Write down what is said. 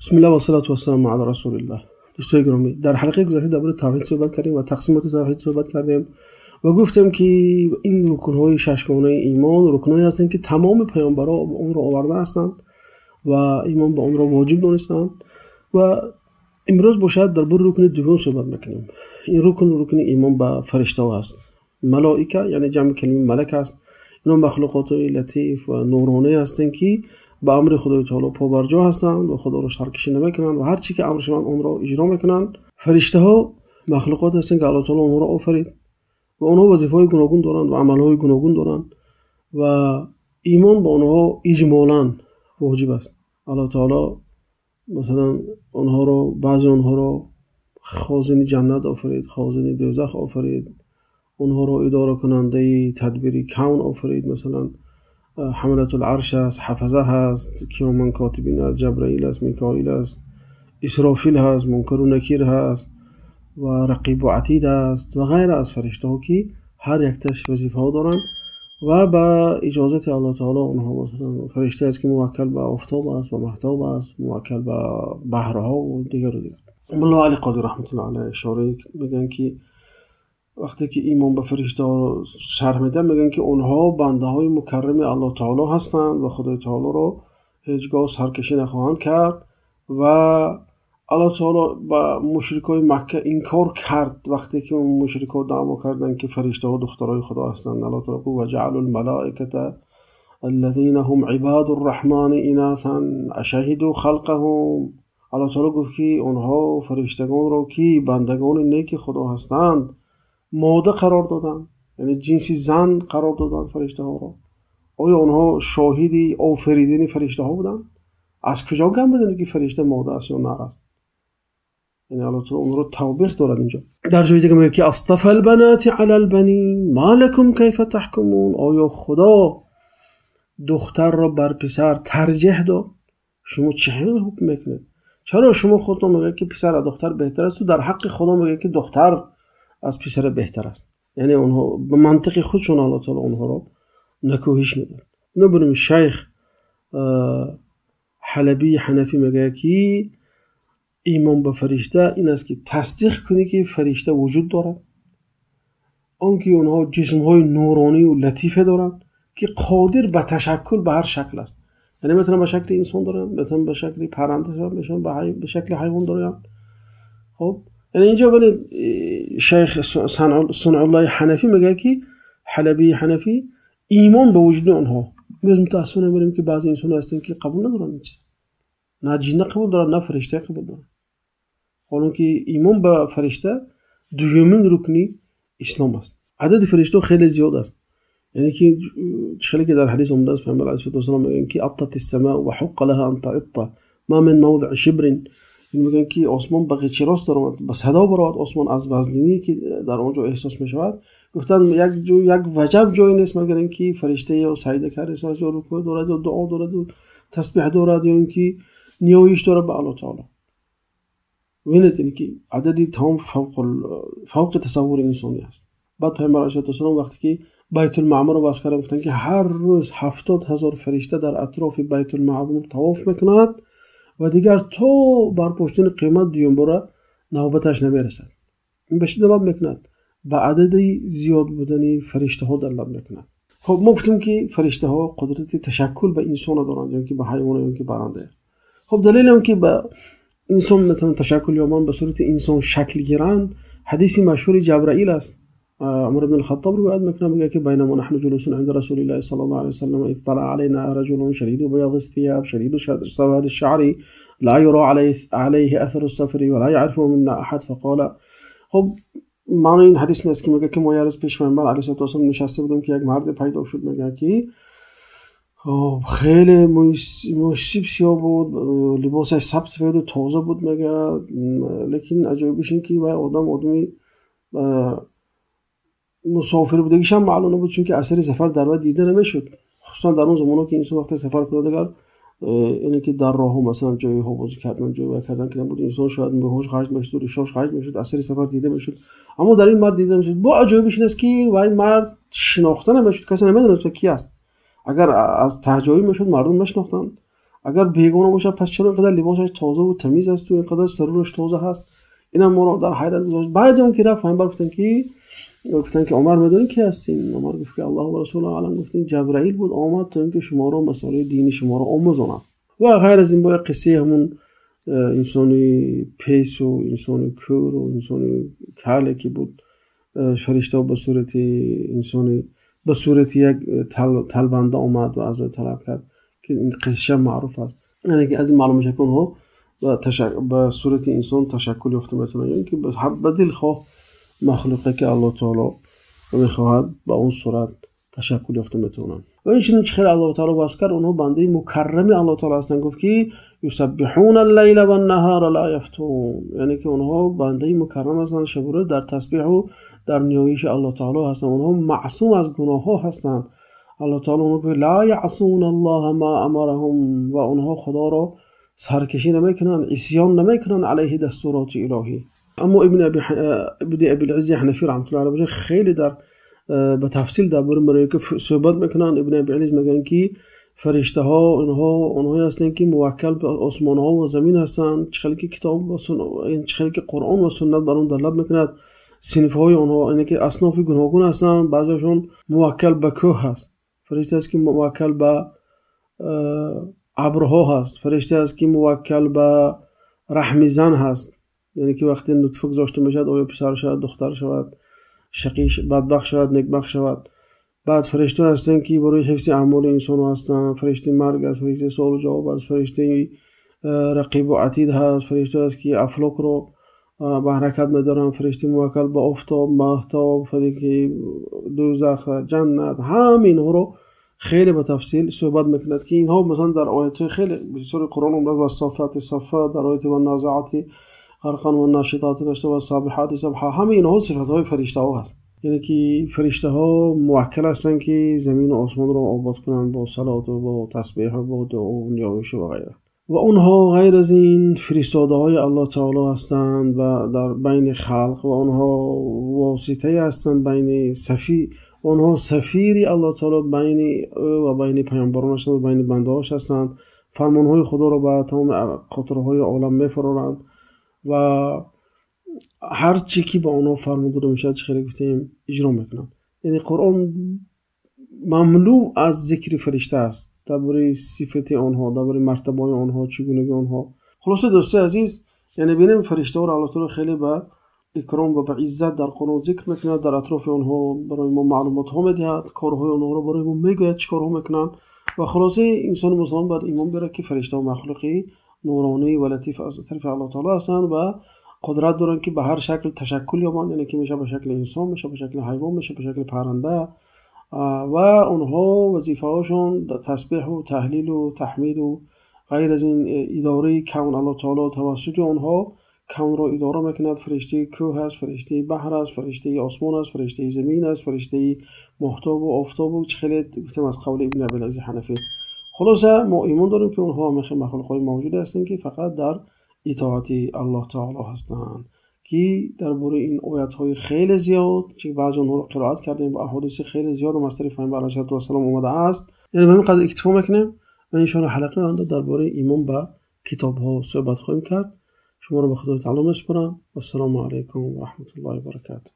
بسم الله و الصلاة و السلام علی رسول الله. دوستان گرامی، در حلقه گذشته درباره توحید صحبت کردیم و تقسیمات توحید صحبت کردیم و گفتم که این رکن‌های ششگانه ایمان رکن‌هایی هستند که تمام پیامبران اون رو آورده هستند و ایمان به اون رو واجب دانستند و امروز باید درباره رکن دوم صحبت میکنیم. این رکن ایمان به فرشته است. ملائکه یعنی جمع کلمه ملک است. اینا مخلوقات لطیف و نورانی هستند که با امر خدای تعالی پابرجا هستند و خدا رو سرکشی نمیکنند و هر چی که امرش من اون رو اجرا میکنند. فرشته ها مخلوقات هستند که الله تعالی اونها رو آفرید و اونها وظیفه‌های گوناگون دارند و عمل‌های گوناگون دارند و ایمان به اونها اجمالاً واجب است. الله تعالی مثلا اونها رو بعضی اونها رو خازن جنت آفرید، خازن دوزخ آفرید، اونها رو اداره کننده تدبیر کون آفرید، مثلا حملت العرش است، حفظه هست، کرامان کاتبین است، جبرائیل است، میکائیل است، اسرافیل هست، منکر و نکیر هست و رقیب و عتید است و غیر از فرشته ها که هر یک تاش وظیفه ها دارن و با اجازت الله تعالی اونها مثلا فرشته است که موکل به آفتاب است و مهتاب است، موکل به بحرها و دیگر و دیگر. مولا علی قادری رحمت الله علیه اشاره میگن که وقتی که ایمان به فرشته ها رو شرح میدن میگن که اونها بنده های مکرم الله تعالی هستند و خدای تعالی رو هیچگاه سرکشی نخواهند کرد و الله تعالی با مشرکای مکه انکار کرد وقتی که اون مشرکا دعوا کردند که فرشته ها دخترای خدا هستند. الله تعالی گفت وجعل الملائکه الذين هم عباد الرحمن اناثا اشهدوا خلقهم. الله تعالی گفت که اونها فرشتگان رو که بندگان نیک خدا هستند ماده قرار دادن، یعنی جنسی زن قرار دادن فرشته ها رو. آیا اونها شاهدی آفریدن فرشته ها بودن؟ از کجا گم بدن که فرشته ماده است یا نر است؟ یعنی الله تعالی اون رو توبیخ دارد اینجا. در جای دیگه میگه که اصطفى البنات علی البنین ما لكم کیف تحکمون. آیا خدا دختر را بر پسر ترجیح داد؟ شما چه حکم میکنید؟ چرا شما خودتون میگه که پسر از دختر بهتر است و در حق خدا میگه که دختر از پسر بهتر است؟ یعنی اونها به منطق خودشون الله تعالی اونها رو نکوهش میدن. نبریم شیخ حلبی حنفی میگه که ایمان به فرشته این است که تصدیق کنی که فرشته وجود دارد، آنکه اونها جسم‌های نورانی و لطیفه دارند که قادر به تشکل به هر شکل است. یعنی مثلا به شکل انسان دارن، مثلا به شکل پرنده دارن، به شکل حیوان دارن. خب یعنی اینجا ولی شیخ صنع الله حنفی میگه که حلبی حنفی ایمان به وجود آنها. میز متاسفانه میبینیم که بعضی انسان هستن که قبول ندارن، نه جن قبول دارن نه فرشته قبول دارن، حالا که ایمان به فرشته دومین رکنی اسلام است. عدد فرشته خیلی زیاد است، یعنی که خیلی که در حدیث اومده است پیامبر علیه السلام میگن که اطت السماء و حق لها ان تعط ما من موضع شبر. میگن که آسمان به قیچی راست دارد، به صدا برآورد آسمان از وزنی که در اونجا احساس میشود. گفتن یک وجب جای نیست مگر اینکه فرشته یا سجده کرده یا رکوع دارد یا دعا دارد و تسبیح دارد یا اینکه نیایش دارد به الله تعالی. ببینید که عددی تمام فوق تصور انسانی است. بعد پیامبر علیه السلام وقتی که بیت المعمور رو باز کردن گفتن که هر روز 70,000 فرشته در اطراف بیت المعمور طواف میکنند و دیگر تو بر پشتین قیامت دیگه نوبتش نمیرسد. این به چی دلالت میکند؟ به عدد زیاد بودن فرشته ها دلالت میکند. خب ما گفتیم که فرشته ها قدرت تشکل به انسان دارند، یا که به حیوان یا که برنده. خب دلیل هم که به انسان میتونن تشکل یابند به صورت انسان شکل گیرند حدیث مشهور جبرائیل است. عمر بن الخطاب روایت میکنه میگه که بینما نحن جلوس عند رسول الله صلی الله علیه وسلم اطلع علينا رجل شدید بياض الثياب شدید سواد الشعر لا يرى عليه اثر السفر ولا يعرفه منا احد فقال. خب معنی این حدیث نیست که میگه که ما یه روز پیش پیامبر علیه السلام نشسته بودیم که یک مرد پیدا شد، میگه که خیلی موسیب سیاه بود، لباسش سبز سفید و تازه بود میگه، لیکن عجیبش این که آدمی مسافر بودگیش هم معلوم بود چون که اثر سفر در وقت دیده نمیشد، خصوصا در اون زمانه که انسان وقتی سفر کنه دیگر اینه که در راه مثلا جایی ها بازی کردن جایی کردن که نبود، انسان شاید به هوش خارج میشد و ریشاش خارج میشد، اثر سفر دیده میشد. اما در این مرد دیده نمیشد. با عجیبش این است که این مرد شناخته نمیشد، کسی نمیدونست کی است. اگر از تهجوی میشد مردم نشناختن، اگر بیگانه باشه پس چرا اینقدر لباسش تازه و تمیز است و اینقدر سرورش تازه هست؟ اینا ما رو در حیرت گذاشت. بعد اون که رفت پیامبر گفتن که عمر میدونی کی هستین؟ عمر گفت که الله و رسول عالم. گفتین جبرائیل بود آمد تا اینکه شما رو مسائل دینی شما رو آموزونه. و غیر از این با قصه همون انسانی پیس و انسانی کور و انسانی کاله که بود، فرشته به صورت انسانی به صورت یک تلبنده آمد و از طلب کرد که این قصه معروف است. یعنی که از این معلوم میشه که اونها به صورت انسان تشکل یافته میتونن، یعنی که به دل خواه مخلوقه که الله تعالی میخواهد با اون صورت تشکل یافته میتونن. و این چنین خیر الله تعالی واسه کرد اونها بنده مکرم الله تعالی هستن. گفت که یسبحون اللیل و النهار لا یفترون، یعنی که اونها بنده مکرم هستن، شب و روز در تسبیح و در نیایش الله تعالی هستن. اونها معصوم از گناه ها هستن. الله تعالی اونها گفت لا یعصون الله ما امرهم، و اونها خدا را سرکشی نمیکنن، عصیان نمیکنن علیه دستورات الهی. اما ابن ابی العز حنفی رحمت الله علیه خیلی در به تفصیل درباره ملائکه صحبت میکنن. ابن ابی العز میگن که فرشته ها اونها هستن که موکل به آسمان ها و زمین هستن، چخلی که کتاب و چخلی که قرآن و سنت بر اون طلب میکند. صنف های اونها یعنی که اصناف گوناگون هستن. بعضیشون موکل به کوه هست، فرشته است که موکل به ابرها هست، فرشته است که موکل به رحم زن هست، یعنی که وقتی نطفه گذاشته میشد آیا پسر شود دختر شود، شقی بدبخت شود نیکبخت شود. بعد فرشته هستن که برای حفظ اعمال انسان هستن، فرشته مرگ است، فرشته سوال و جواب است، فرشته رقیب و عتید هست، فرشته است که افلاک رو به حرکت میدارن، فرشته موکل به آفتاب، ماهتاب، فرشته دوزخ، جنت، همین ها رو خیلی به تفصیل صحبت میکند که اینها مثلا در آیات خیلی بسیار قرآن اومده و صافات صفات، در آیات و نازعات غرقا و ناشطات نشطا و صابحات سبحا، همه اینها صفات های فرشته ها هست. یعنی که فرشته ها موکل هستن که زمین و آسمان رو آباد کنن با صلات و با تسبیح و با دعا و نیایش و غیره. و اونها غیر از این فرستاده های الله تعالی هستند و در بین خلق، و اونها واسطه هستند بین و اونها سفیری الله تعالی بین و بین پیامبرانش و بین بنده هاش هستند. فرمان های خدا رو به تمام قطره های عالم میفرارند و هر چی که به اونها فرموده میشه خیلی گفتیم اجرا میکنن. یعنی قرآن مملو از ذکر فرشته است، درباره صفت آنها، درباره مرتبه آنها، چگونگی آنها. خلاصه دوستی عزیز، یعنی ببینیم فرشته ها رو الله تعالی خیلی به اکرام و به عزت در قرآن ذکر میکنه، در اطراف آنها برای ما معلومات ها میدهد، کارهای آنها رو برای ما میگوید چه کارها میکنن. و خلاصه انسان مسلمان باید ایمان بیاره که فرشته ها مخلوقی نورانی و لطیف از طرف الله تعالی هستند و قدرت دارن که به هر شکل تشکل یابند، یعنی که میشه به شکل انسان، میشه به شکل حیوان، میشه به شکل پرنده. و اونها وظیفه هاشون تسبیح و تهلیل و تحمید و غیر از این اداره کون الله تعالی توسط اونها کون را اداره میکند. فرشته کوه است، فرشته بحر است، فرشته آسمان است، فرشته زمین است، فرشته ماهتاب و آفتاب و خیلی گفتم از قول ابن ابی العز حنفی. خلاصه ما ایمان داریم که اونها مخلوقات موجود هستند که فقط در اطاعت الله تعالی هستند، که درباره این آیات های خیلی زیاد که بعضی اونها رو قرائت کردیم و احادیث خیلی زیاد و مصدر پیامبر علیه السلام اومده است. یعنی به همین قدر اکتفا میکنیم و ان شاء الله حلقه آینده درباره ایمان به کتاب ها صحبت خواهیم کرد. شما رو به خدا تعالی میسپارم. السلام علیکم و رحمت الله و برکاته.